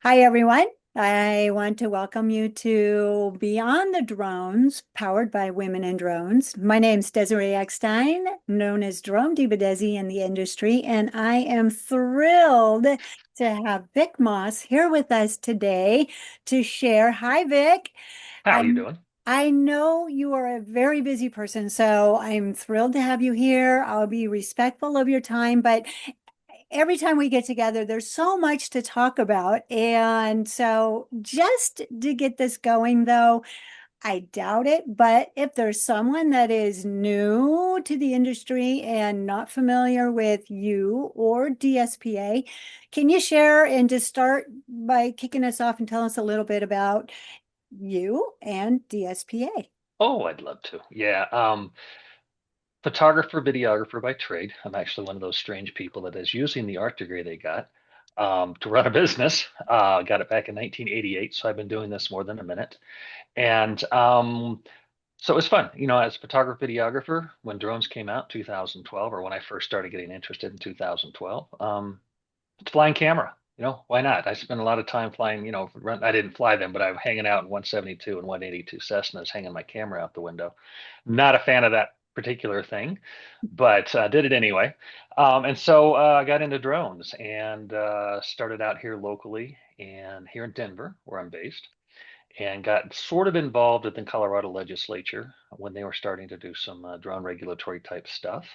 Hi, everyone. I want to welcome you to Beyond the Drones, powered by Women in Drones. My name's Desiree Ekstein, known as Drone Diva Desi in the industry, and I am thrilled to have Vic Moss here with us today to share. Hi, Vic. How I are you doing? I know you are a very busy person, so I'm thrilled to have you here. I'll be respectful of your time, but every time we get together, there's so much to talk about. And so, just to get this going, though, I doubt it. But if there's someone that is new to the industry and not familiar with you or DSPA, can you share and just start by kicking us off and tell us a little bit about you and DSPA? Oh, I'd love to. Yeah. Photographer, videographer by trade. I'm actually one of those strange people that is using the art degree they got to run a business. Got it back in 1988, so I've been doing this more than a minute. And so it was fun, as a photographer, videographer, when drones came out, 2012, or when I first started getting interested in 2012. Flying camera. Why not? I spent a lot of time flying, I didn't fly them, but I'm hanging out in 172 and 182 Cessnas, hanging my camera out the window. Not a fan of that particular thing, but did it anyway. And so I got into drones and started out here locally and here in Denver, where I'm based, and got sort of involved with the Colorado legislature when they were starting to do some drone regulatory type stuff.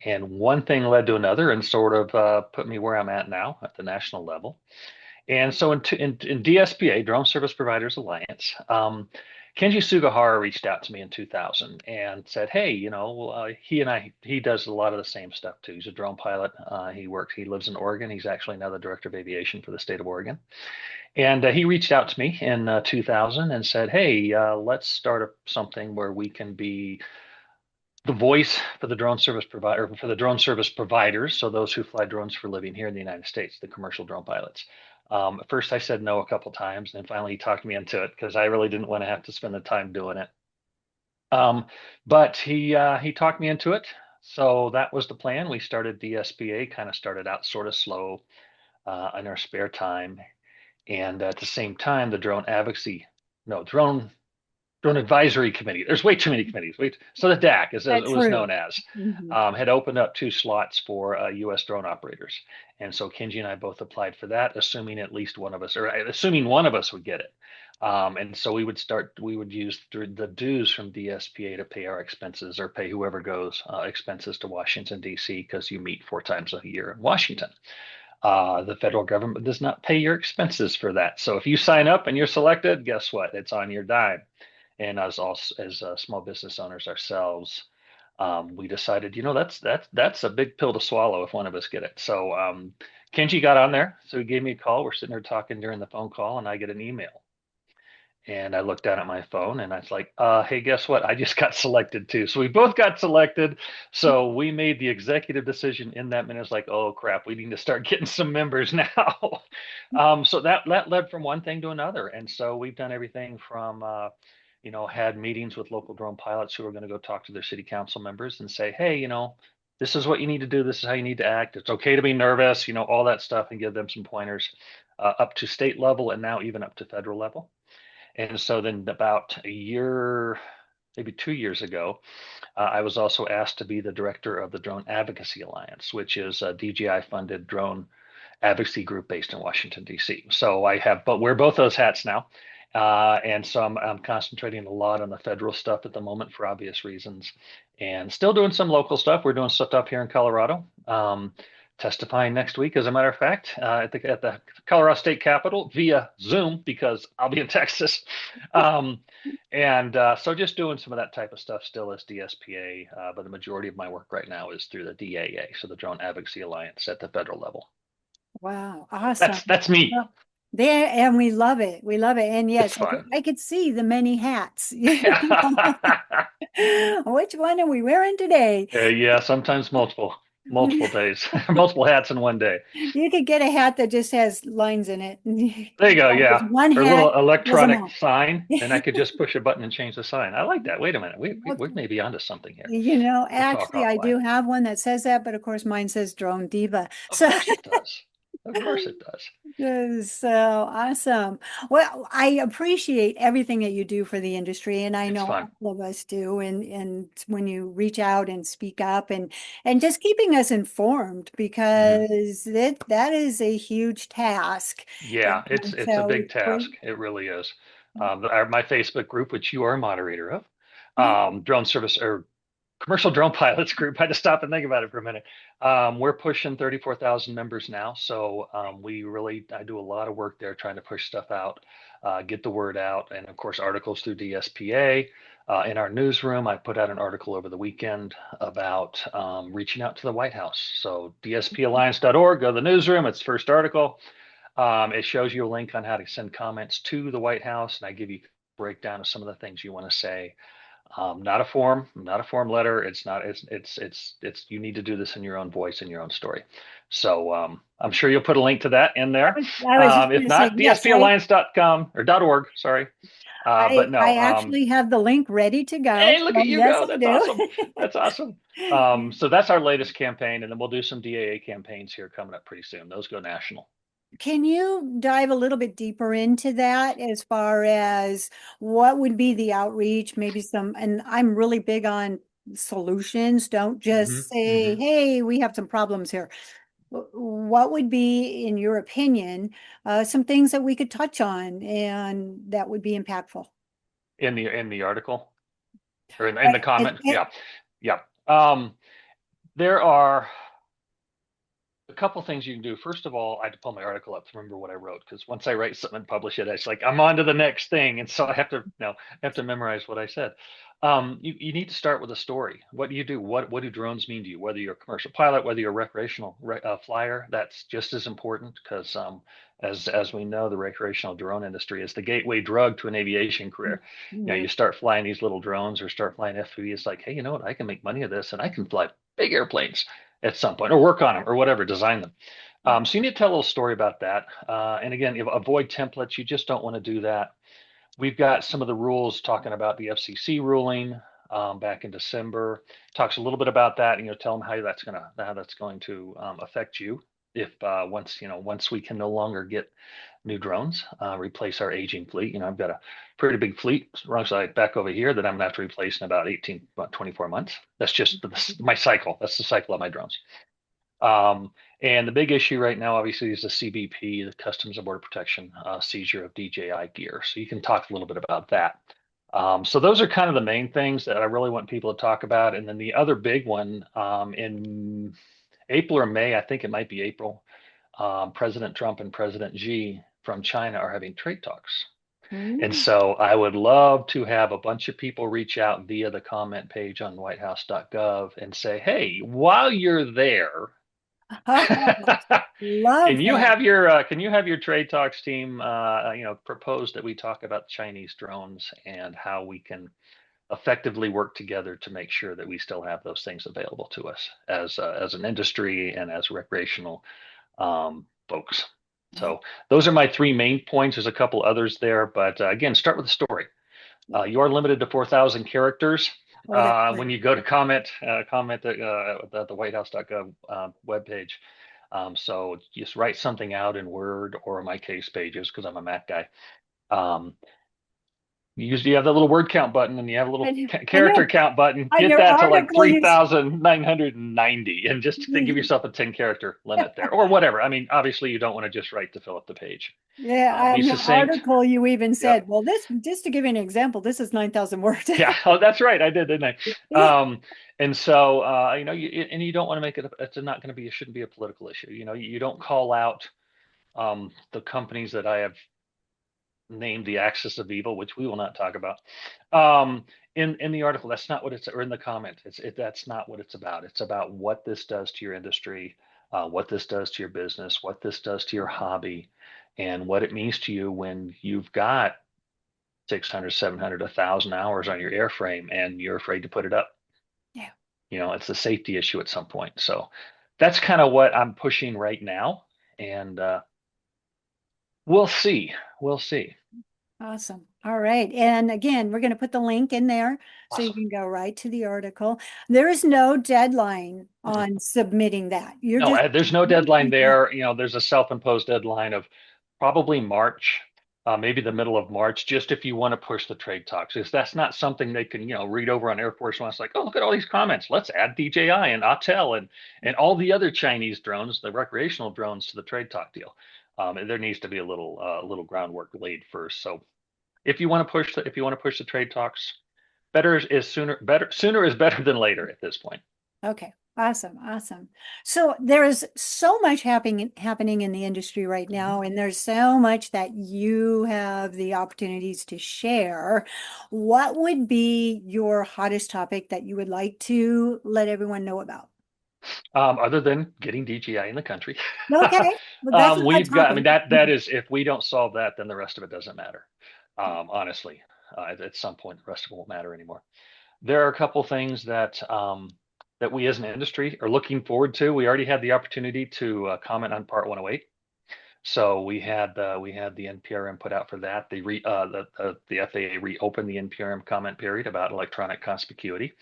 And one thing led to another and sort of put me where I'm at now at the national level. And so in DSPA, Drone Service Providers Alliance, Kenji Sugahara reached out to me in 2000 and said, "Hey, he does a lot of the same stuff too. He's a drone pilot. He lives in Oregon. He's actually now the director of aviation for the state of Oregon. And he reached out to me in 2000 and said, "Hey, let's start something where we can be the voice for the drone service provider for the drone service providers, so those who fly drones for a living here in the United States, the commercial drone pilots." At first, I said no a couple times, and then finally he talked me into it because I really didn't want to have to spend the time doing it. Um, but he talked me into it, so that was the plan. We started DSPA, kind of started out sort of slow in our spare time, and at the same time, the drone advocacy, no, drone advisory committee. There's way too many committees. So the DAC, as it That's was true. known as, Mhm. had opened up two slots for U.S. drone operators, and so Kenji and I both applied for that, assuming at least one of us, or assuming one of us would get it. And so we would use the dues from DSPA to pay our expenses or pay whoever goes expenses to Washington, D.C., because you meet 4 times a year in Washington. The federal government does not pay your expenses for that. So if you sign up and you're selected, guess what? It's on your dime. And as small business owners ourselves, we decided, that's a big pill to swallow if one of us get it. So Kenji got on there, so he gave me a call. We're sitting there talking during the phone call, and I get an email. And I looked down at my phone and I was like, hey, guess what? I just got selected too. So we both got selected. So we made the executive decision in that minute. It's like, oh crap, we need to start getting some members now. So that led from one thing to another. And so we've done everything from had meetings with local drone pilots who are going to go talk to their city council members and say, hey, this is what you need to do. This is how you need to act. It's okay to be nervous, all that stuff, and give them some pointers up to state level and now even up to federal level. And so then about a year, maybe 2 years ago, I was also asked to be the director of the Drone Advocacy Alliance, which is a DJI funded drone advocacy group based in Washington, D.C. So but wear both those hats now. And so I'm concentrating a lot on the federal stuff at the moment for obvious reasons, and still doing some local stuff. We're doing stuff up here in Colorado. Testifying next week, as a matter of fact, at the Colorado State Capitol via Zoom because I'll be in Texas. Um, and so just doing some of that type of stuff still as DSPA, but the majority of my work right now is through the DAA, so the Drone Advocacy Alliance at the federal level. Wow, That's awesome. that's me. Well, there, and we love it. We love it. And It's yes, fun. I could see the many hats. Which one are we wearing today? Yeah, sometimes multiple days, multiple hats in one day. You could get a hat that just has lines in it. There you go. Just Yeah, one or a hat little does them electronic all. sign, and I could just push a button and change the sign. I like that. Wait a minute, we're Well, maybe onto something here. We'll talk actually, I offline. do have one that says that, but of course, mine says Drone Diva. Of So course it does. Of course it does. That is so awesome. Well, I appreciate everything that you do for the industry, and I It's know fun. all of us do. And when you reach out and speak up and just keeping us informed Hmm. because that is a huge task. Yeah, And it's a so big task. It really is. My Facebook group, which you are a moderator of, yeah. drone service or commercial drone pilots group. I had to stop and think about it for a minute. We're pushing 34,000 members now, so I do a lot of work there trying to push stuff out, get the word out, and of course articles through DSPA. In our newsroom, I put out an article over the weekend about reaching out to the White House. So DSPAlliance.org, go to the newsroom. It's the first article. It shows you a link on how to send comments to the White House, and I give you a breakdown of some of the things you want to say. Not a form letter. It's not. It's. You need to do this in your own voice, in your own story. So I'm sure you'll put a link to that in there. I was just going If to say, not, yes, dspalliance.com or .org. Sorry, but I no. actually have the link ready to go. Hey, look So at you yes, go. I That's awesome. do. That's awesome. So that's our latest campaign, and then we'll do some DAA campaigns here coming up pretty soon. Those go national. Can you dive a little bit deeper into that as far as what would be the outreach, maybe some, and I'm really big on solutions. Don't Hmm. just say, Hmm. hey, we have some problems here. What would be, in your opinion, some things that we could touch on and that would be impactful? In the article or in the comment. It, Yeah, yeah. There are a couple things you can do. First of all, I had to pull my article up to remember what I wrote because once I write something and publish it, it's like I'm on to the next thing, and so I have to I have to memorize what I said. You need to start with a story. What do you do? What do drones mean to you? Whether you're a commercial pilot, whether you're a recreational flyer, that's just as important because as we know, the recreational drone industry is the gateway drug to an aviation career. yeah. You start flying these little drones or start flying FPV, it's like, hey, you know what? I can make money of this, and I can fly big airplanes at some point, or work on them, or whatever, design them. So you need to tell a little story about that. And again, avoid templates. You just don't want to do that. We've got some of the rules talking about the FCC ruling back in December. Talks a little bit about that, and tell them how that's going to affect you if once we can no longer get new drones, replace our aging fleet. I've got a pretty big fleet alongside back over here that I'm gonna have to replace in about 24 months. That's just my cycle. That's the cycle of my drones. Um, and the big issue right now, obviously, is the CBP, the Customs and Border Protection seizure of DJI gear. So you can talk a little bit about that. So those are kind of the main things that I really want people to talk about. And then the other big one in April or May, I think it might be April, President Trump and President Xi from China are having trade talks. And Ooh. so I would love to have a bunch of people reach out via the comment page on WhiteHouse.gov and say, hey, while you're there, Love that. can you have your trade talks team propose that we talk about Chinese drones and how we can effectively work together to make sure that we still have those things available to us as an industry and as recreational folks. Yeah. So those are my three main points. There's a couple others there, but again, start with the story. You are limited to 4,000 characters. Oh, that's When great. you go to comment at the WhiteHouse.gov webpage. So just write something out in Word or in my case pages because I'm a Mac guy. Um, you have that little word count button and you have a little And character count button. on Get your that to like article, 3,990 and just to give yourself a 10 character limit there or whatever. I mean, obviously you don't want to just write to fill up the page. yeah, Be on your succinct. article, you even Yep. said, well, this, just to give you an example, this is 9,000 words. Yeah. Oh, that's right. I did, didn't I? And so, you don't want to make it, it's not going to be, it shouldn't be a political issue. You don't call out the companies that I have named the axis of evil, which we will not talk about. In the article, that's not what it's, or in the comment, that's not what it's about. It's about what this does to your industry, what this does to your business, what this does to your hobby, and what it means to you when you've got 600, 700, 1,000 hours on your airframe and you're afraid to put it up. Yeah, It's a safety issue at some point. So that's kind of what I'm pushing right now. And we'll see. We'll see. awesome. All right. And again, we're going to put the link in there so you Awesome. can go right to the article. There is no deadline on submitting that. You're No, just there's no deadline there. There's a self-imposed deadline of probably March, maybe the middle of March, just if you want to push the trade talks. Because that's not something they can, read over on Air Force One. It's like, oh, look at all these comments. Let's add DJI and Autel and all the other Chinese drones, the recreational drones, to the trade talk deal. And there needs to be a little groundwork laid first. So if you want to push the trade talks, sooner is better than later at this point. Okay. Awesome. Awesome. So there's so much happening in the industry right Mhm. now, and there's so much that you have the opportunities to share. What would be your hottest topic that you would like to let everyone know about? Other than getting DGI in the country. Okay. Well, that's a hot We've got, I mean, topic. that is, if we don't solve that, then the rest of it doesn't matter. Honestly, at some point, the rest of it won't matter anymore. There are a couple things that we as an industry are looking forward to. We already had the opportunity to comment on Part 108. So we had the NPRM put out for that. The FAA reopened the NPRM comment period about electronic conspicuity.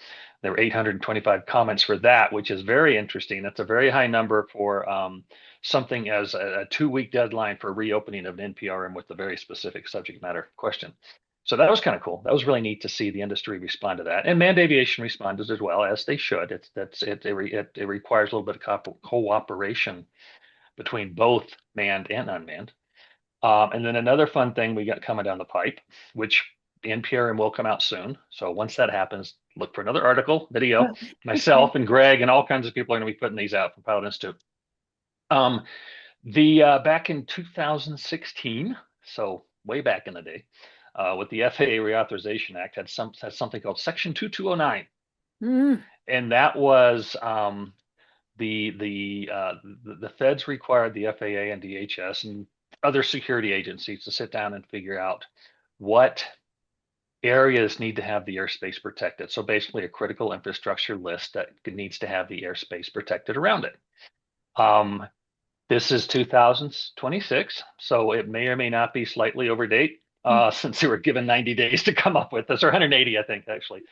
There were 825 comments for that, which is very interesting. That's a very high number for something as a 2-week deadline for reopening of an NPRM with a very specific subject matter question. So that was kind of cool. That was really neat to see the industry respond to that, and manned aviation responded as well, as they should. It requires a little bit of cooperation between both manned and unmanned. And then another fun thing we got coming down the pipe, which the NPRM will come out soon. So once that happens, look for another article, video. Oh, okay. Myself and Greg and all kinds of people are going to be putting these out from Pilot Institute. Um, the Back in 2016, so way back in the day, with the FAA Reauthorization Act, had something called Section 2209, Mm, and that was the feds required the FAA and DHS and other security agencies to sit down and figure out what areas need to have the airspace protected. So basically, a critical infrastructure list that needs to have the airspace protected around it. Um, this is 2026, so it may or may not be slightly over date, since they were given 90 days to come up with this, or 180, I think, actually.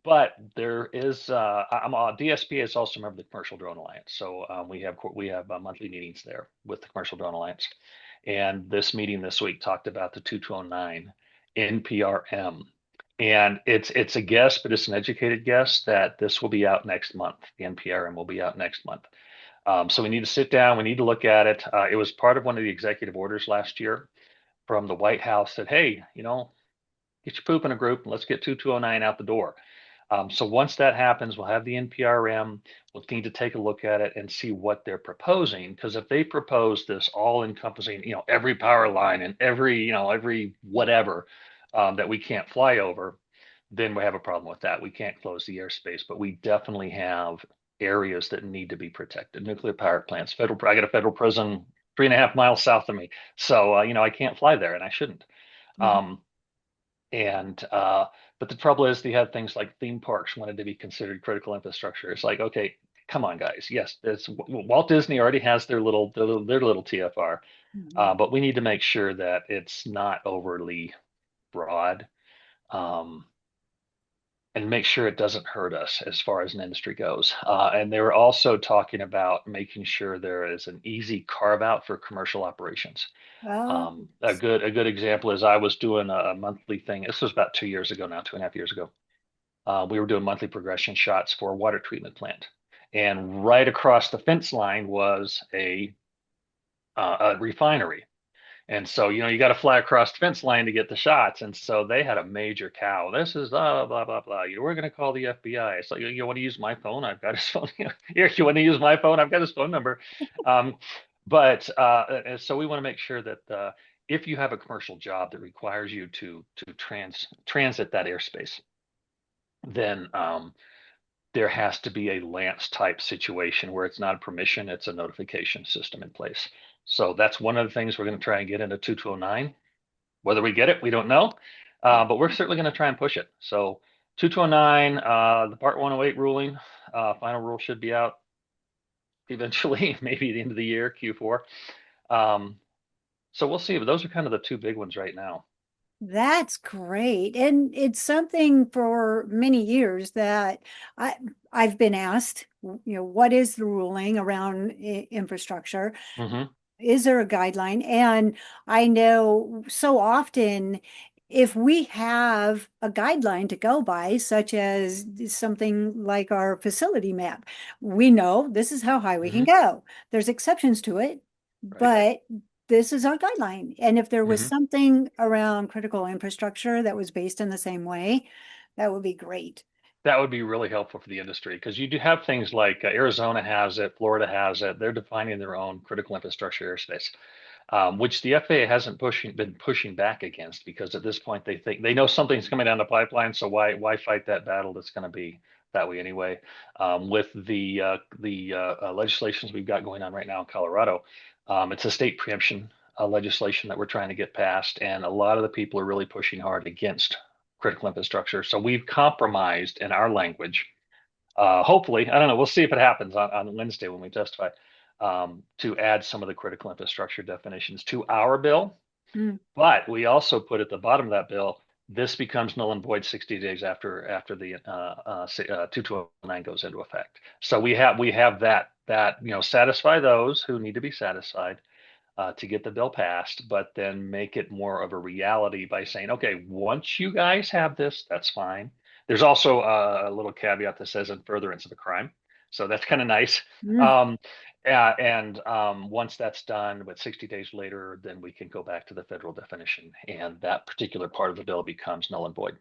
But there is, DSPA is also a member of the Commercial Drone Alliance. So we have monthly meetings there with the Commercial Drone Alliance. And this meeting this week talked about the 2209 NPRM. And it's a guess, but it's an educated guess that this will be out next month. The NPRM will be out next month. So we need to sit down. We need to look at it. It was part of one of the executive orders last year from the White House that, hey, get your poop in a group and let's get 2209 out the door. So once that happens, we'll have the NPRM. We'll need to take a look at it and see what they're proposing. Because if they propose this all-encompassing, every power line and every whatever that we can't fly over, then we have a problem with that. We can't close the airspace, but we definitely have areas that need to be protected. Nuclear power plants, I got a federal prison 3.5 miles south of me, so I can't fly there, and I shouldn't. mhm. Um, and but the trouble is, they have things like theme parks wanted to be considered critical infrastructure. It's like, okay, come on, guys. Yes, Walt Disney already has their little TFR, Mhm. but we need to make sure that it's not overly broad, um, and make sure it doesn't hurt us as far as an industry goes. And they were also talking about making sure there is an easy carve out for commercial operations. Oh, A good example is I was doing a monthly thing. This was about 2 years ago now, 2.5 years ago. We were doing monthly progression shots for a water treatment plant, and right across the fence line was a refinery. And so, you got to fly across the fence line to get the shots. And so they had a major cow. This is blah, blah, blah. We're going to call the FBI. It's like, you want to use my phone? I've got his phone. Here, you want to use my phone? I've got his phone number. Um, but and so we want to make sure that if you have a commercial job that requires you to transit that airspace, then there has to be a Lance type situation where it's not a permission, it's a notification system in place. So that's one of the things we're going to try and get into 2209. Whether we get it, we don't know, but we're certainly going to try and push it. So 2209, the Part 108 ruling, final rule should be out eventually, maybe at the end of the year, Q4. Um, so we'll see. But those are kind of the two big ones right now. That's great. And it's something for many years that I I've been asked, what is the ruling around infrastructure? Hmm. Is there a guideline? And I know so often if we have a guideline to go by, such as something like our facility map, we know this is how high we can Hmm. go. There's exceptions to it, Right. but this is our guideline. And if there was Hmm. something around critical infrastructure that was based in the same way, that would be great. That would be really helpful for the industry because you do have things like Arizona has it, Florida has it. They're defining their own critical infrastructure airspace, which the FAA hasn't been pushing back against because at this point they think they know something's coming down the pipeline. So why fight that battle that's going to be that way anyway? With the legislations we've got going on right now in Colorado, it's a state preemption legislation that we're trying to get passed, and a lot of the people are really pushing hard against critical infrastructure. So we've compromised in our language. Hopefully, I don't know. We'll see if it happens on Wednesday when we testify, to add some of the critical infrastructure definitions to our bill. Mm. But we also put at the bottom of that bill, this becomes null and void 60 days after the 2209 goes into effect. So we have that satisfy those who need to be satisfied to get the bill passed, but then make it more of a reality by saying, okay, once you guys have this, that's fine. There's also a little caveat that says in furtherance of a crime. So that's kind of nice. Mm. Um, and once that's done, but 60 days later, then we can go back to the federal definition, and that particular part of the bill becomes null and void.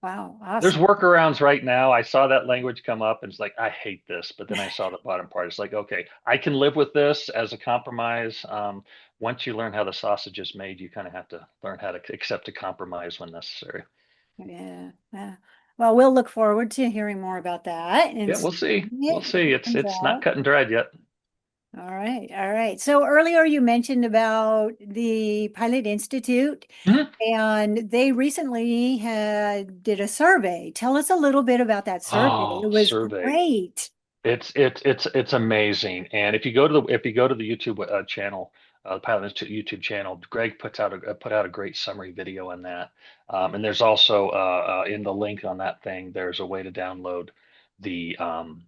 Wow, There's awesome. workarounds right now. I saw that language come up and it's like, I hate this. But then I saw the bottom part. It's like, okay, I can live with this as a compromise. Once you learn how the sausage is made, you kind of have to learn how to accept a compromise when necessary. Yeah, yeah. Well, we'll look forward to hearing more about that and Yeah, we'll seeing see. We'll it when see. it It's comes it's not out. cut and dried yet. All right, all right. So earlier you mentioned about the Pilot Institute, Mhm. and they recently had did a survey. Tell us a little bit about that survey. It Oh, was survey. great. It's amazing. And if you go to the YouTube channel, the Pilot Institute YouTube channel, Greg put out a great summary video on that. And there's also in the link on that thing, there's a way to download the um,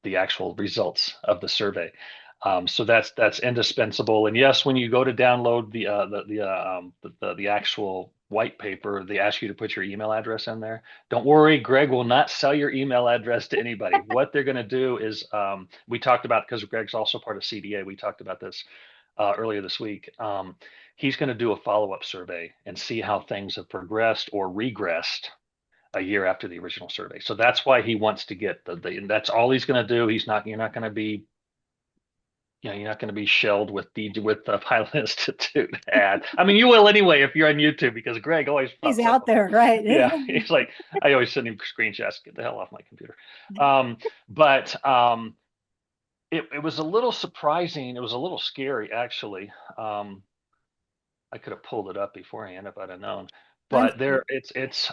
the actual results of the survey. So that's indispensable. And yes, when you go to download the actual white paper, they ask you to put your email address in there. Don't worry, Greg will not sell your email address to anybody. What they're going to do is, we talked about, because Greg's also part of CDA, we talked about this earlier this week. He's going to do a follow-up survey and see how things have progressed or regressed a year after the original survey. So that's why he wants to get and that's all he's going to do. You're not going to be, you're not going to be shelled with the Pilot Institute ad. I mean, you will anyway if you're on YouTube because Greg always He's pops up out with them. there, right? Yeah, he's like, I always send him screenshots. Get the hell off my computer. But it was a little surprising. It was a little scary, actually. I could have pulled it up beforehand if I'd have known. I'm, But it's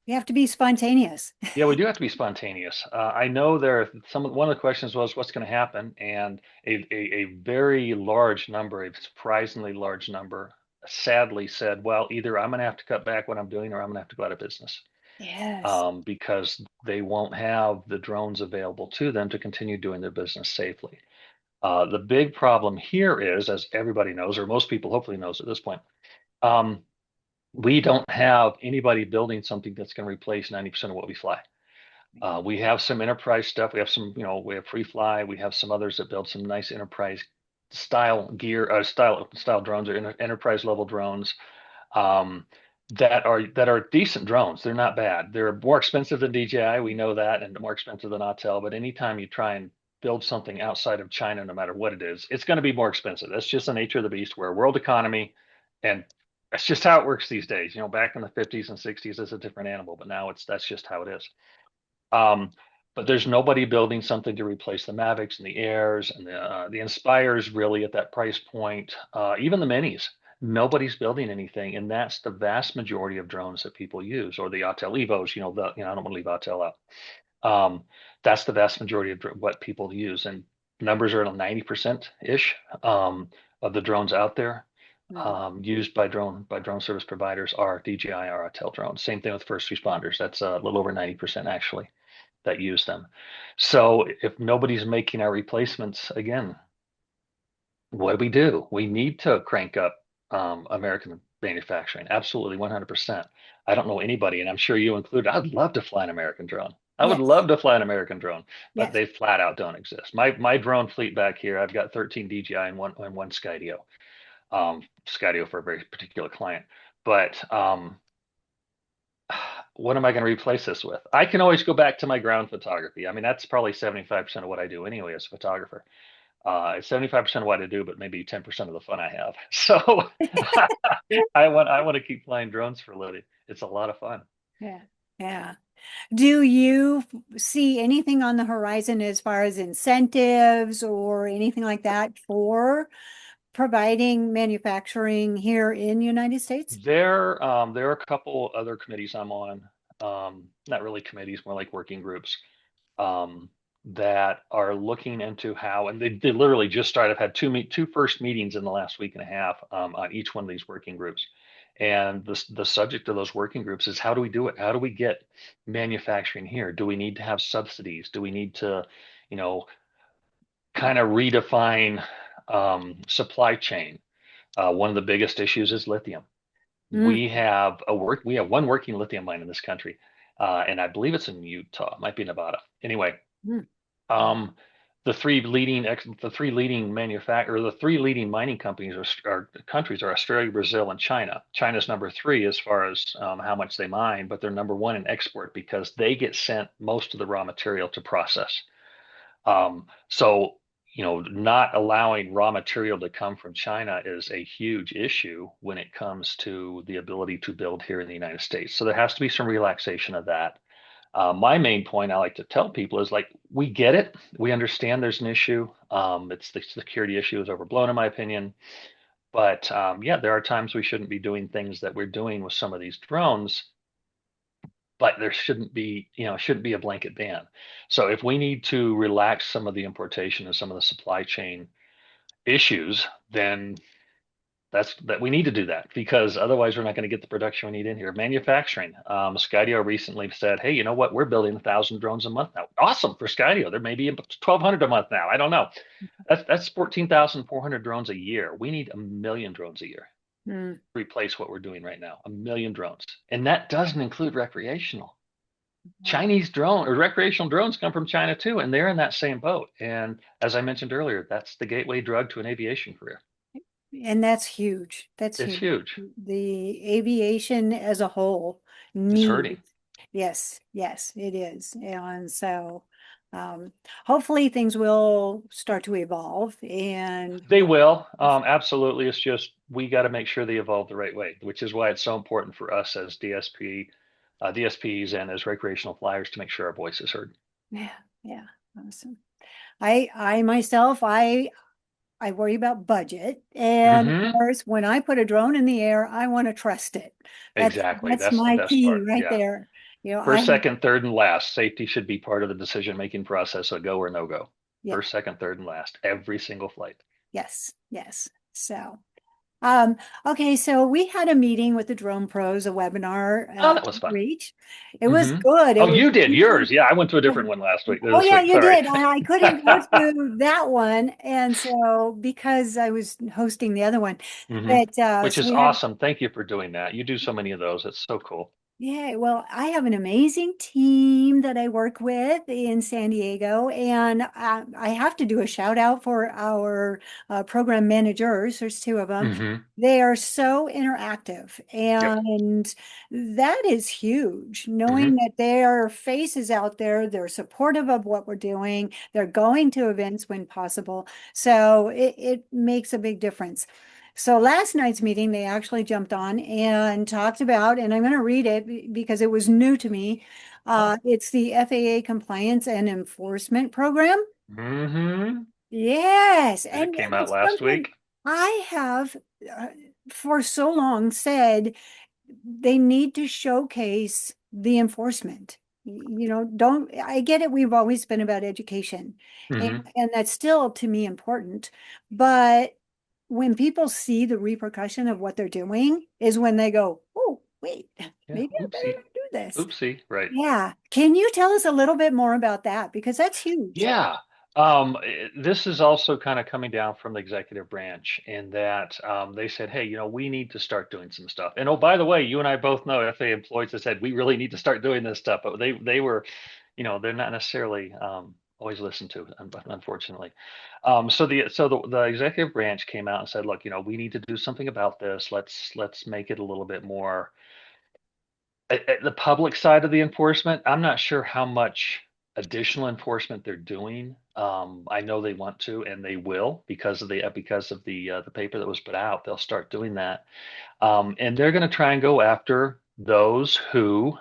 you have to be spontaneous. yeah, we do have to be spontaneous. I know one of the questions was what's going to happen, and a very large number, a surprisingly large number, sadly said, well, either I'm going to have to cut back what I'm doing, or I'm going to have to go out of business, Yes. because they won't have the drones available to them to continue doing their business safely. The big problem here is, as everybody knows, or most people hopefully knows at this point, um, we don't have anybody building something that's going to replace 90% of what we fly. We have some enterprise stuff. We have we have Free Fly. We have some others that build some nice enterprise style gear, style drones, or enterprise level drones, um, that are decent drones. They're not bad. They're more expensive than DJI. We know that, and more expensive than Autel. But anytime you try and build something outside of China, no matter what it is, it's going to be more expensive. That's just the nature of the beast. We're a world economy, and that's just how it works these days. Back in the 50s and 60s, it's a different animal, but now that's just how it is. Um, but there's nobody building something to replace the Mavics and the Airs and the Inspires really at that price point. Even the Minis, nobody's building anything, and that's the vast majority of drones that people use, or the Autel Evos. I don't want to leave Autel out. Um, that's the vast majority of what people use, and numbers are at 90% ish of the drones out there. Mm. used by drone service providers are DJI or Autel drones. Same thing with first responders. That's a little over 90% actually that use them. So if nobody's making our replacements again, what do? We need to crank up American manufacturing. Absolutely, 100%. I don't know anybody, and I'm sure you included. I'd love to fly an American drone. I would Yes, love to fly an American drone, but yes. they flat out don't exist. My drone fleet back here, I've got 13 DJI and one Skydio. Skydio for a very particular client. But what am I going to replace this with? I can always go back to my ground photography. I mean, that's probably 75% of what I do anyway as a photographer. It's 75% of what I do, but maybe 10% of the fun I have. So I want to keep flying drones for a living. It's a lot of fun. Yeah, yeah. Do you see anything on the horizon as far as incentives or anything like that for providing manufacturing here in the United States? There are a couple other committees I'm on, not really committees, more like working groups, um, that are looking into how, and they literally just started. I've had two first meetings in the last week and a half on each one of these working groups. And the subject of those working groups is how do we do it? How do we get manufacturing here? Do we need to have subsidies? Do we need to, you know, kind of redefine supply chain? One of the biggest issues is lithium. Mm, We have one working lithium mine in this country, and I believe it's in Utah, might be Nevada. Anyway, mm, um, the three leading mining companies are countries are Australia, Brazil, and China. China's number three as far as how much they mine, but they're number one in export because they get sent most of the raw material to process. So, not allowing raw material to come from China is a huge issue when it comes to the ability to build here in the United States. So there has to be some relaxation of that. My main point I like to tell people is like, we get it. We understand there's an issue. It's the security issue is overblown, in my opinion. But yeah, there are times we shouldn't be doing things that we're doing with some of these drones, but there shouldn't be a blanket ban. So if we need to relax some of the importation and some of the supply chain issues, then that we need to do that because otherwise we're not going to get the production we need in here. Manufacturing. Skydio recently said, "Hey, you know what? We're building 1,000 drones a month now. Awesome for Skydio. There may be 1,200 a month now. I don't know. That's 14,400 drones a year. We need 1 million drones a year mm. to replace what we're doing right now. 1 million drones, and that doesn't include recreational. Chinese drone or recreational drones come from China too, and they're in that same boat. And as I mentioned earlier, that's the gateway drug to an aviation career. And that's huge. That's It's huge. huge. The aviation as a whole It's hurting. needs. Yes, yes, it is. And so hopefully things will start to evolve and They will. Absolutely. It's just we got to make sure they evolve the right way, which is why it's so important for us as DSPs and as recreational flyers to make sure our voice is heard. yeah, yeah, awesome. I myself, I worry about budget. And of Hmm. course, when I put a drone in the air, I want to trust it. That's Exactly. that's That's the my best key part. right Yeah. there. I First, have, second, third, and last. Safety should be part of the decision-making process, a go or no go. yeah, First, second, third, and last. Every single flight. yes, yes. So, um, okay, so we had a meeting with the Drone Pros, a webinar Oh, that was fun. reach. It was Hmm. good. It Oh, was you did yours. Yeah, I went to a different one oh this yeah, week. you Sorry. did. I couldn't go to that one, and so because I was hosting the other one, Hmm. but Which so is we had. awesome. Thank you for doing that. You do so many of those. It's so cool. Yeah, well, I have an amazing team that I work with in San Diego, and I have to do a shout out for our program managers. There's two of them. Hmm. They are so interactive, Yep. and that is huge. Knowing Hmm. that there are faces out there, they're supportive of what we're doing, they're going to events when possible. So it makes a big difference. So last night's meeting, they actually jumped on and talked about, and I'm going to read it because it was new to me. Oh. It's the FAA Compliance and Enforcement Program. Hmm. Yes, It and came out it's last something week. I have uh, for so long said they need to showcase the enforcement. Don't I get it? We've always been about education, and Hmm. and that's still to me important, but when people see the repercussion of what they're doing is when they go, oh, wait, Yeah. maybe I better Oopsie. not do this. Oopsie. Right. Yeah. Can you tell us a little bit more about that? Because that's huge. Yeah. This is also kind of coming down from the executive branch in that they said, hey, we need to start doing some stuff. And oh, by the way, you and I both know FAA employees have said we really need to start doing this stuff, but they were, they're not necessarily always listened to, unfortunately. So the executive branch came out and said, look, we need to do something about this. Let's make it a little bit more at the public side of the enforcement. I'm not sure how much additional enforcement they're doing. I know they want to, and they will because of the paper that was put out. They'll start doing that, and they're going to try and go after those who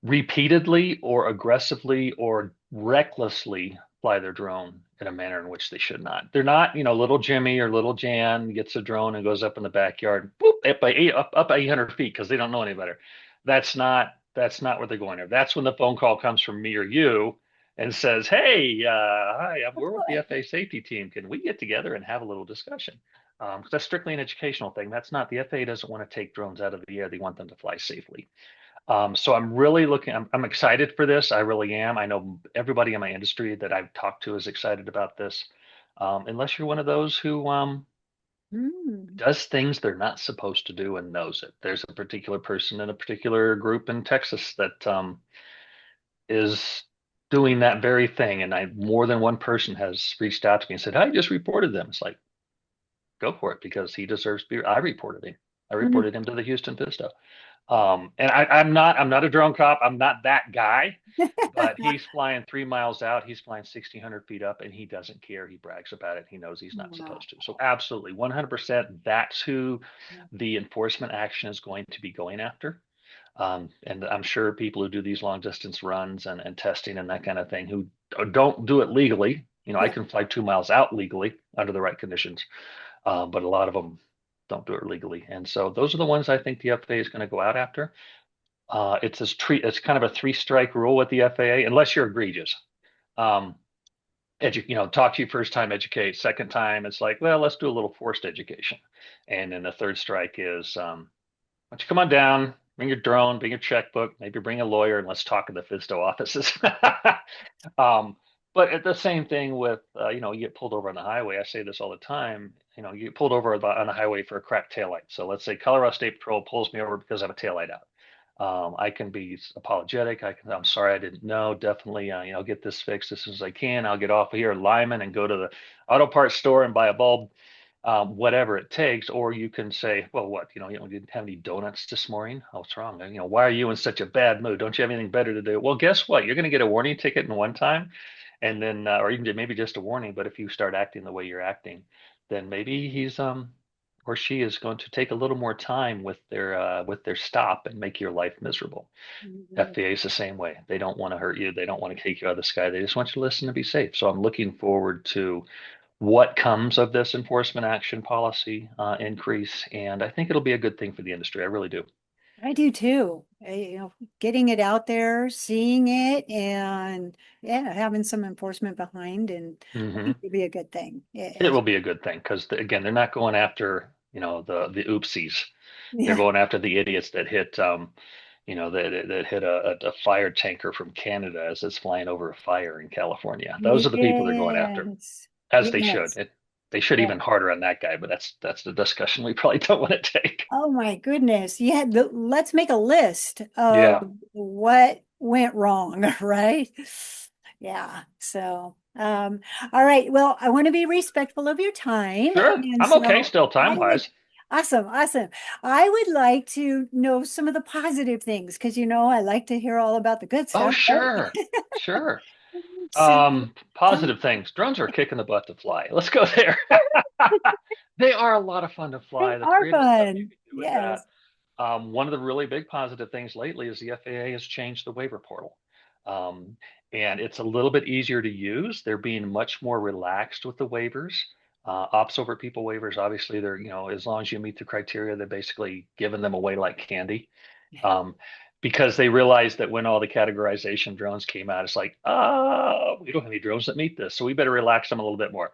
repeatedly or aggressively or recklessly fly their drone in a manner in which they should not. They're not, little Jimmy or little Jan gets a drone and goes up in the backyard, whoop, up 800 feet because they don't know any better. That's not what they're going there. That's when the phone call comes from me or you and says, "Hey, hi, we're with the FAA safety team. Can we get together and have a little discussion?" Because that's strictly an educational thing. That's not the FAA doesn't want to take drones out of the air. They want them to fly safely. So I'm really looking, I'm excited for this. I really am. I know everybody in my industry that I've talked to is excited about this. Unless you're one of those who Mm. does things they're not supposed to do and knows it. There's a particular person in a particular group in Texas that is doing that very thing. And more than one person has reached out to me and said, I just reported them. It's like, go for it because he deserves to be. I reported him. I Mhm. reported him to the Houston Vista. And I'm not a drone cop. I'm not that guy, but he's flying 3 miles out. He's flying 1,600 feet up, and he doesn't care. He brags about it. He knows he's not Wow. supposed to. So absolutely, 100%. That's who the enforcement action is going to be going after. And I'm sure people who do these long distance runs and testing and that kind of thing who don't do it legally. I Yeah. can fly 2 miles out legally under the right conditions, but a lot of them don't do it legally. And so those are the ones I think the FAA is going to go out after. It's kind of a three-strike rule with the FAA, unless you're egregious. Um, talk to you first time, educate. Second time, it's like, well, let's do a little forced education. And then the third strike is, why don't you come on down, bring your drone, bring your checkbook, maybe bring a lawyer, and let's talk in the FISTO offices. um, but at the same thing with, you get pulled over on the highway. I say this all the time. You get pulled over on the highway for a cracked taillight. So let's say Colorado State Patrol pulls me over because I have a taillight out. I can be apologetic. I'm sorry, I didn't know. Definitely, get this fixed as soon as I can. I'll get off of here, Lyman, and go to the auto parts store and buy a bulb, whatever it takes. Or you can say, well, what, you didn't have any donuts this morning. Oh, what's wrong? Why are you in such a bad mood? Don't you have anything better to do? Well, guess what? You're going to get a warning ticket in one time, and then, or even maybe just a warning. But if you start acting the way you're acting, then maybe he's or she is going to take a little more time with their stop and make your life miserable. Mhm. FAA is the same way. They don't want to hurt you. They don't want to take you out of the sky. They just want you to listen and be safe. So I'm looking forward to what comes of this enforcement action policy increase, and I think it'll be a good thing for the industry. I really do. I do too. Getting it out there, seeing it, and yeah, having some enforcement behind, and I Hmm. think it'd be a good thing. It will be a good thing because again, they're not going after the oopsies. They're Yeah. going after the idiots that hit that hit a fire tanker from Canada as it's flying over a fire in California. Those are the people they're going after, Yes. as they should. Yes. They should Yeah. even harder on that guy, but that's the discussion we probably don't want to take. Oh my goodness. Yeah, let's make a list of Yeah, what went wrong, right? Yeah. So, all right. Well, I want to be respectful of your time. sure. And I'm okay so still I time would, wise. awesome, awesome. I would like to know some of the positive things because, I like to hear all about the good Oh, stuff, right? sure, sure. So, tell me, Positive things. Drones are kicking the butt to fly. Let's go there. They are a lot of fun to they fly. The are creative stuff you fun. can do with that. Yes. One of the really big positive things lately is the FAA has changed the waiver portal. Um, and it's a little bit easier to use. They're being much more relaxed with the waivers. Ops over people waivers, obviously, they're, as long as you meet the criteria, they're basically giving them away like candy. Um, because they realized that when all the categorization drones came out, it's like, oh, we don't have any drones that meet this, so we better relax them a little bit more.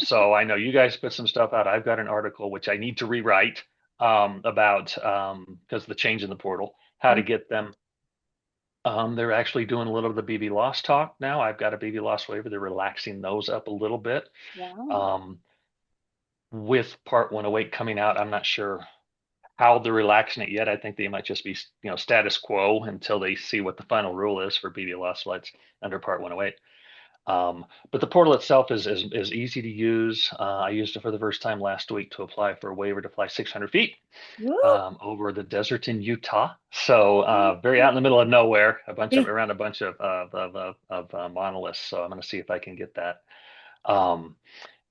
So I know you guys put some stuff out. I've got an article which I need to rewrite about because the change in the portal, how to get them. They're actually doing a little of the BB loss talk now. I've got a BB loss waiver. They're relaxing those up a little bit. Wow. Um, with Part 108 coming out, I'm not sure how they're relaxing it yet. I think they might just be, status quo until they see what the final rule is for BB loss flights under Part 108. But the portal itself is easy to use. I used it for the first time last week to apply for a waiver to fly 600 feet Woo. over the desert in Utah. So very out in the middle of nowhere, Yeah. around a bunch of monoliths. So I'm going to see if I can get that. Um,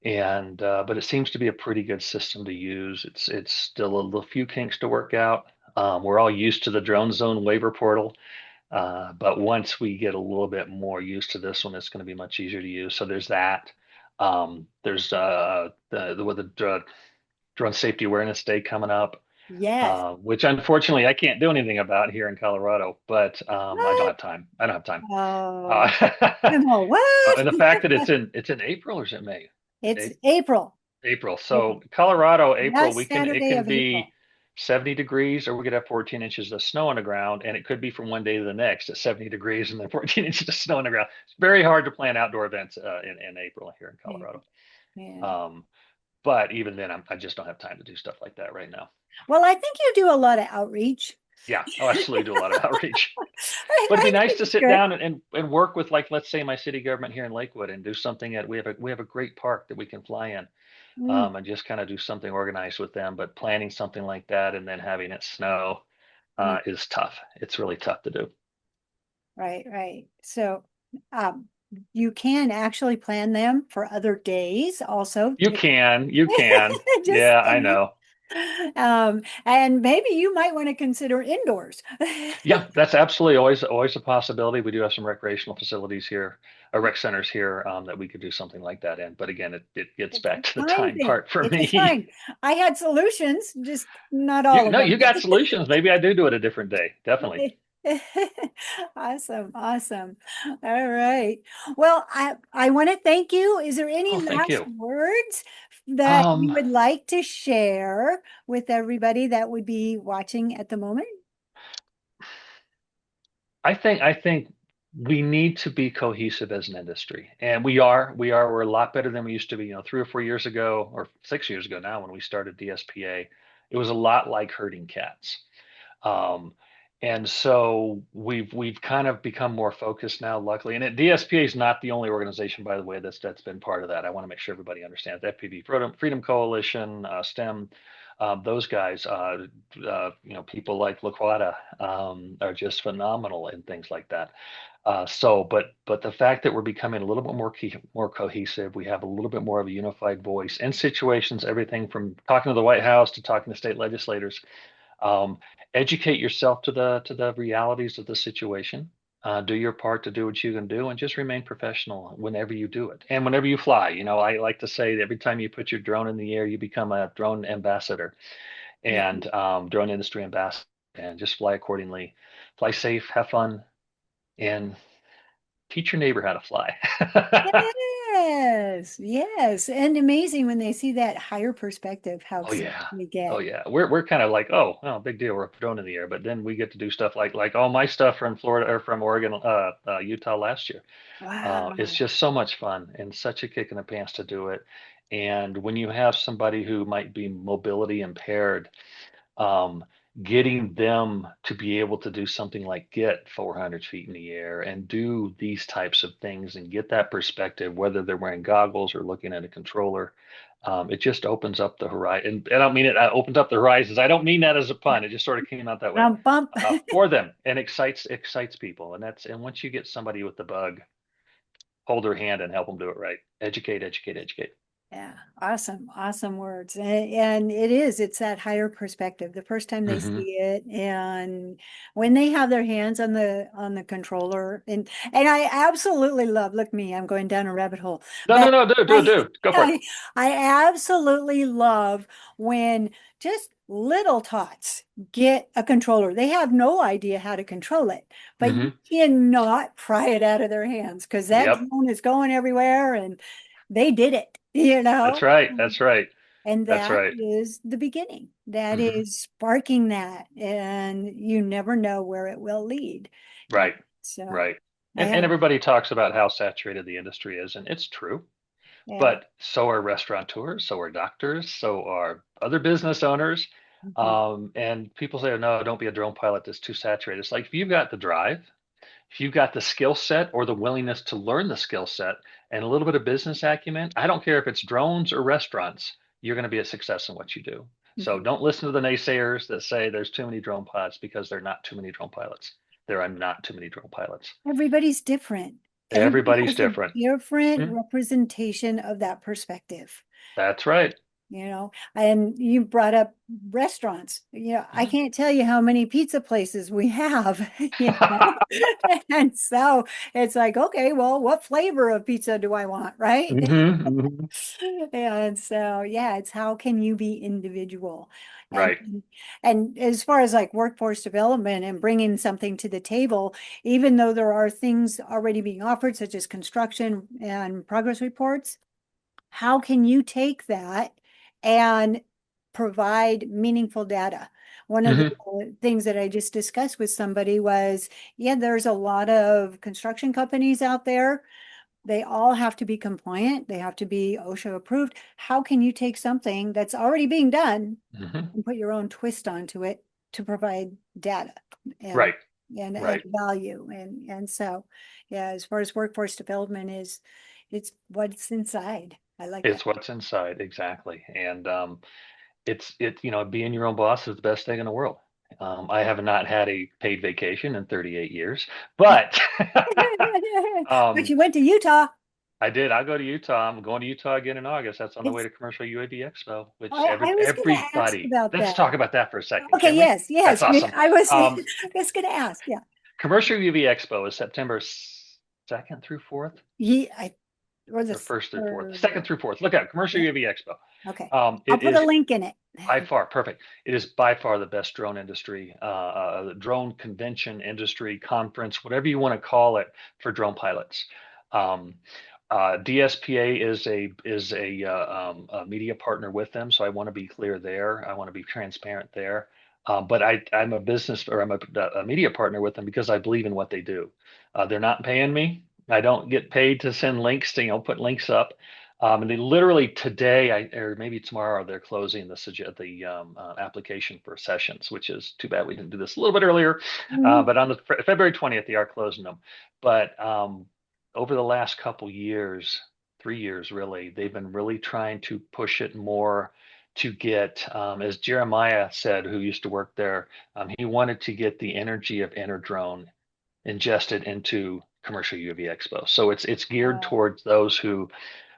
and but it seems to be a pretty good system to use. It's still a few kinks to work out. We're all used to the drone zone waiver portal, but once we get a little bit more used to this one, it's going to be much easier to use. So there's that. There's the Drone Safety Awareness Day coming up, Yes. which unfortunately I can't do anything about here in Colorado, but I don't What? have time. I don't have time. Oh, Uh, no, what? and the fact that it's in April or is it May? It's April. April. So April. Colorado, April, Last it Saturday can of be April. 70 degrees, or we could have 14 inches of snow on the ground, and it could be from one day to the next at 70 degrees and then 14 inches of snow on the ground. It's very hard to plan outdoor events in April here in Yeah. Colorado. Yeah. Um, but even then, I just don't have time to do stuff like that right now. Well, I think you do a lot of outreach. Yeah, I'll absolutely do a lot of outreach. But it'd I be think nice to it's sit good. down and work with, like, let's say my city government here in Lakewood and do something at we have a great park that we can fly in, Mm, and just kind of do something organized with them. But planning something like that and then having it snow yeah. is tough. It's really tough to do. Right, right. So, um, you can actually plan them for other days also. You can. Just Yeah, I saying. know. And maybe you might want to consider indoors. Yeah, that's absolutely always a possibility. We do have some recreational facilities here, rec centers here, that we could do something like that in. But again, it gets It's a back to the time time thing. part for It's a me. time. I had solutions, just not all You of no, them. you got solutions. Maybe I do it a different day. Definitely. Awesome, awesome. All right. Well, I want to thank you. Is there any Oh, thank last you. words that you Um, would like to share with everybody that would be watching at the moment? I think we need to be cohesive as an industry, and we're a lot better than we used to be. 3 or 4 years ago, or 6 years ago now, when we started DSPA, it was a lot like herding cats. Um, and so we've kind of become more focused now, luckily. And DSPA is not the only organization, by the way, that's been part of that. I want to make sure everybody understands. The FPV Freedom Coalition, STEM, those guys, people like Laquata are just phenomenal in things like that. But the fact that we're becoming a little bit more cohesive, we have a little bit more of a unified voice in situations, everything from talking to the White House to talking to state legislators. um, Educate yourself to the realities of the situation. Do your part to do what you can do, and just remain professional whenever you do it and whenever you fly. I like to say that every time you put your drone in the air, you become a drone ambassador Yeah. and drone industry ambassador, and just fly accordingly. Fly safe, have fun, and teach your neighbor how to fly. Yes, yes. And amazing when they see that higher perspective, how Oh excited yeah. we Oh get. yeah. We're kind of like, oh, well, big deal. We're drone in the air. But then we get to do stuff like all my stuff from Florida or from Oregon, Utah last year. It's Wow. just so much fun and such a kick in the pants to do it. And when you have somebody who might be mobility impaired, um, getting them to be able to do something like get 400 feet in the air and do these types of things and get that perspective, whether they're wearing goggles or looking at a controller, it just opens up the horizon. And I don't mean it opens up the horizons. I don't mean that as a pun. It just sort of came out that way Bump. for them, and excites people. And once you get somebody with the bug, hold their hand and help them do it right. Educate, educate, educate. Yeah, awesome, awesome words. And it's that higher perspective. The first time they Hmm. see it, and when they have their hands on the controller, and I absolutely love, look me, I'm going down a rabbit hole. No, But no, no, do, do, I do. Go for it. I absolutely love when just little tots get a controller. They have no idea how to control it, but you Hmm. cannot pry it out of their hands because that Yep. drone is going everywhere and they did it, you That's know? right. That's right. And That's that right. is the beginning. That Hmm. is sparking that, and you never know where it will lead. And Right. so Right. I And have, everybody talks about how saturated the industry is, and it's true. yeah. But so are restaurateurs, so are doctors, so are other business owners. Mhm. And people say, "Oh, no, don't be a drone pilot. That's too saturated." It's like if you've got the drive, if you've got the skill set or the willingness to learn the skill set and a little bit of business acumen, I don't care if it's drones or restaurants, you're going to be a success in what you do. So Mhm. don't listen to the naysayers that say there's too many drone pilots because there are not too many drone pilots. There are not too many drone pilots. Everybody's different. Everybody Everybody's has a different. different Hmm. representation of that perspective. That's right. And you brought up restaurants. I Hmm. can't tell you how many pizza places we have, and so it's like, okay, well, what flavor of pizza do I want, right? Hmm. And so, yeah, it's how can you be individual? And Right. and as far as like workforce development and bringing something to the table, even though there are things already being offered, such as construction and progress reports, how can you take that and provide meaningful data? One of the Hmm. things that I just discussed with somebody was, yeah, there's a lot of construction companies out there. They all have to be compliant. They have to be OSHA approved. How can you take something that's already being done Hmm. and put your own twist onto it to provide data and Right. and Right. value? And so, yeah, as far as workforce development is, it's what's inside. I like that. It's what's inside. Exactly. And being your own boss is the best thing in the world. I have not had a paid vacation in 38 years, but But um, you went to Utah. I did. I'll go to Utah. I'm going to Utah again in August. That's on the way It's to Commercial UAV Expo, which I was going to ask everybody, about let's that. talk about that for a second, Okay, can we? yes, That's yes. awesome. I was I Um, was going to ask. Yeah. Commercial UAV Expo is September 2nd through 4th I or or this 1st through 4th, or 2nd through 4th. Look at Commercial yeah. UAV Expo. Okay. I'll It put a is link in it. by far perfect. It is by far the best drone industry, the drone convention industry conference, whatever you want to call it, for drone pilots. Um, DSPA is a media partner with them, so I want to be clear there. I want to be transparent there. But I'm a business or I'm a media partner with them because I believe in what they do. They're not paying me. I don't get paid to send links to put links up. And they literally today, or maybe tomorrow, they're closing the application for sessions, which is too bad we didn't do this a little bit earlier. Mhm. But on the February 20th, they are closing them. But over the last couple years, 3 years really, they've been really trying to push it more to get, as Jeremiah said, who used to work there, he wanted to get the energy of Interdrone ingested into Commercial UAV Expo. So it's geared Oh, towards those who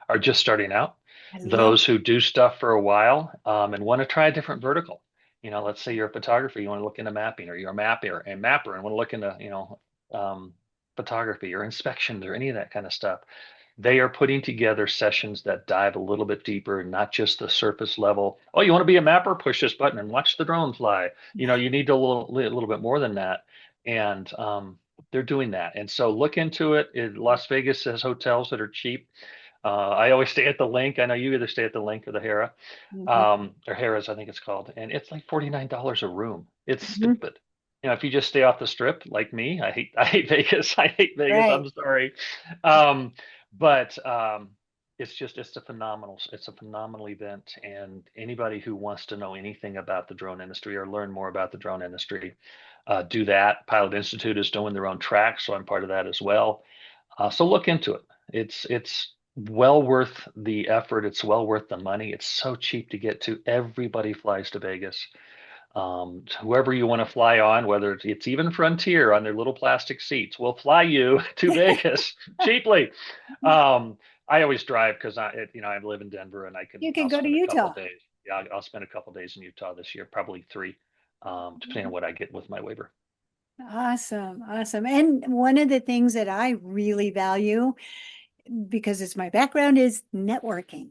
are just starting out, I love those who do stuff for a while and want to try a different vertical. Let's say you're a photographer, you want to look into mapping, or you're a mapper and want to look into, um, photography or inspections or any of that kind of stuff. They are putting together sessions that dive a little bit deeper, not just the surface level. Oh, you want to be a mapper? Push this button and watch the drone fly. You need a little bit more than that. And they're doing that. And so look into it. Las Vegas has hotels that are cheap. I always stay at the Link. I know you either stay at the Link or the Hera, Mhm. or Harrah's, I think it's called, and it's like $49 a room. It's Mhm. stupid. If you just stay off the strip like me, I hate Vegas. I hate Vegas. Right. I'm sorry, um, but it's a phenomenal event, and anybody who wants to know anything about the drone industry or learn more about the drone industry, do that. Pilot Institute is doing their own track, so I'm part of that as well. So look into it. It's well worth the effort. It's well worth the money. It's so cheap to get to. Everybody flies to Vegas. Whoever you want to fly on, whether it's even Frontier on their little plastic seats, will fly you to Vegas cheaply. Um, I always drive because I live in Denver and You can I'll go to spend a couple Utah. days. Yeah, I'll spend a couple days in Utah this year, probably three, depending on what I get with my waiver. Awesome. Awesome. And one of the things that I really value, because it's my background, is networking.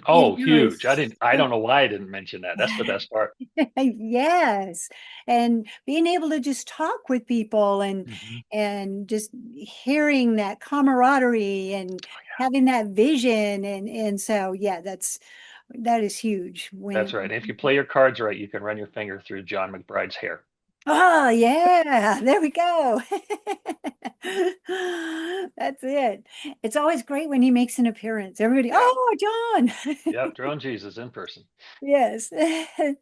Oh, huge. It's I so don't know why I didn't mention that. That's the best part. yes. And being able to just talk with people Hmm. and just hearing that camaraderie and having that vision and so yeah, that is huge That's when right. If you play your cards right, you can run your finger through John McBride's hair. oh yeah, there we go. That's it. It's always great when he makes an appearance. Everybody, Yeah. oh, John. Yep. Drone Jesus in person. Yes.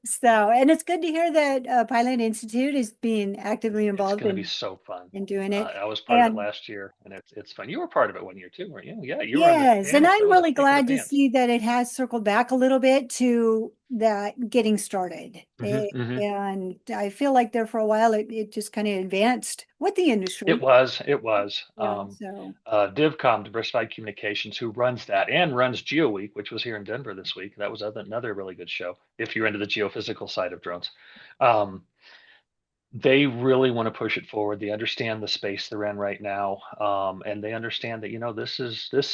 So, and it's good to hear that Pilot Institute is being actively It's involved going to be so fun. in doing it. I was part of it And last year, and it's fun. You were part of it one year too, weren't you? Yeah, you were in the yes, and panels. That I'm was a really kick in the glad to pants. see that it has circled back a little bit to that getting started. Hmm. And I feel like there for a while it just kind of advanced with the industry. It was. Yeah, so DivCom, Diversified Communications, who runs that and runs Geo Week, which was here in Denver this week. That was another really good show if you're into the geophysical side of drones. Um, they really want to push it forward. They understand the space they're in right now, and they understand that this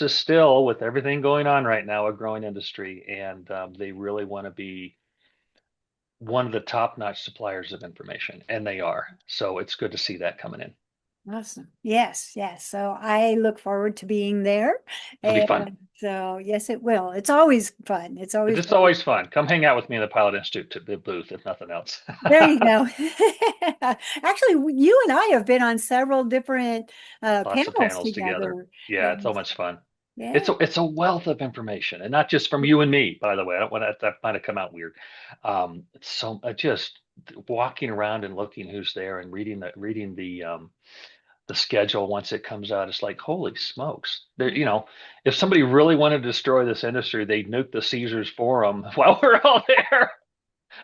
is still, with everything going on right now, a growing industry, and they really want to be one of the top-notch suppliers of information, and they are. So it's good to see that coming in. awesome. Yes, yes. So I look forward to being there. It'll be fun. And so yes, it will. It's always fun. It's It's always just fun to always fun. Come hang out with me in the Pilot Institute booth, if nothing else. there you go. Actually, you and I have been on several different Lots of panels panels together. together. Yeah, it's so And much fun. yeah. It's a wealth of information, and not just from you and me, by the way. I don't want that might have come out weird. It's so just walking around and looking who's there and reading the schedule once it comes out. It's like, holy smokes! If somebody really wanted to destroy this industry, they'd nuke the Caesars forum while we're all there.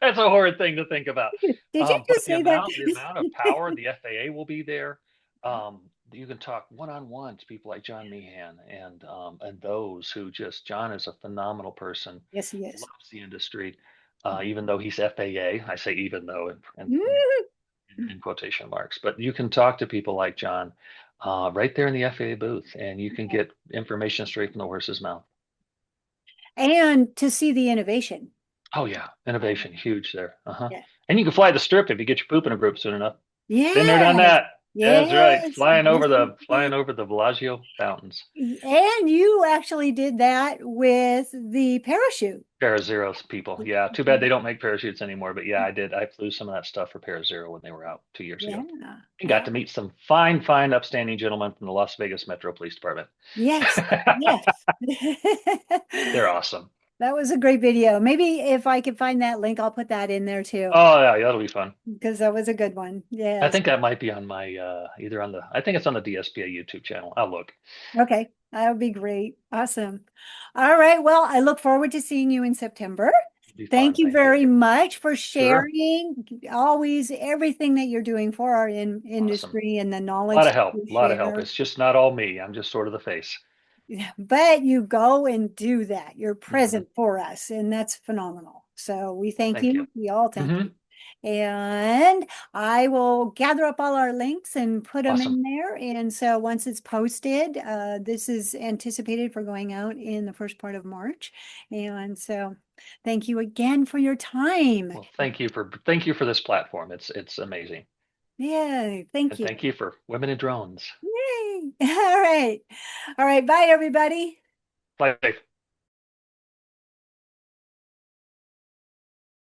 That's a horrid thing to think about. Did you But just say that? the amount of power, the FAA will be there. You can talk one on one to people like John Meehan and those who just John is a phenomenal person, Yes, he is. loves the industry, even though he's FAA. I say even though in quotation marks, but you can talk to people like John right there in the FAA booth, and you can get information straight from the horse's mouth. And to see the innovation. Oh yeah, innovation huge there. Uh-huh. Yeah. And you can fly the strip if you get your poop in a group soon enough. Been there, done Yes. that. That's right. Yes. Yes, you Flying did. over the Bellagio fountains. And you actually did that with the parachute. Parazeros people. Yeah. Too bad they don't make parachutes anymore. But yeah, I did. I flew some of that stuff for Parazero when they were out 2 years Yeah. ago. And Yeah. got to meet some fine, upstanding gentlemen from the Las Vegas Metro Police Department. Yes. Yes. They're awesome. That was a great video. Maybe if I could find that link, I'll put that in there too, Oh yeah, that'll be fun. because that was a good one. I Yes. think that might be on my either on the I think it's on the DSPA YouTube channel. I'll look. Okay. That would be great. Awesome. All right. Well, I look forward to seeing you in September. It'll be Thank fun. you Thank you. very much for Sure. sharing always everything that you're doing for our Awesome. industry and the A lot knowledge of that help. you A lot of help. share. It's just not all me. I'm just sort of the face. Yeah, but you go and do that. You're Hmm. present for us, and that's phenomenal. So we Well, thank thank you. you. We all thank Hmm. you. And I will gather up all our links and put them Awesome. in there. And so once it's posted, this is anticipated for going out in the first part of March. And so thank you again for your time. Well, thank you for this platform. It's amazing. Yeah, thank And you. thank you for Women in Drones. Yay. All right. All right. Bye, everybody. Fly safe.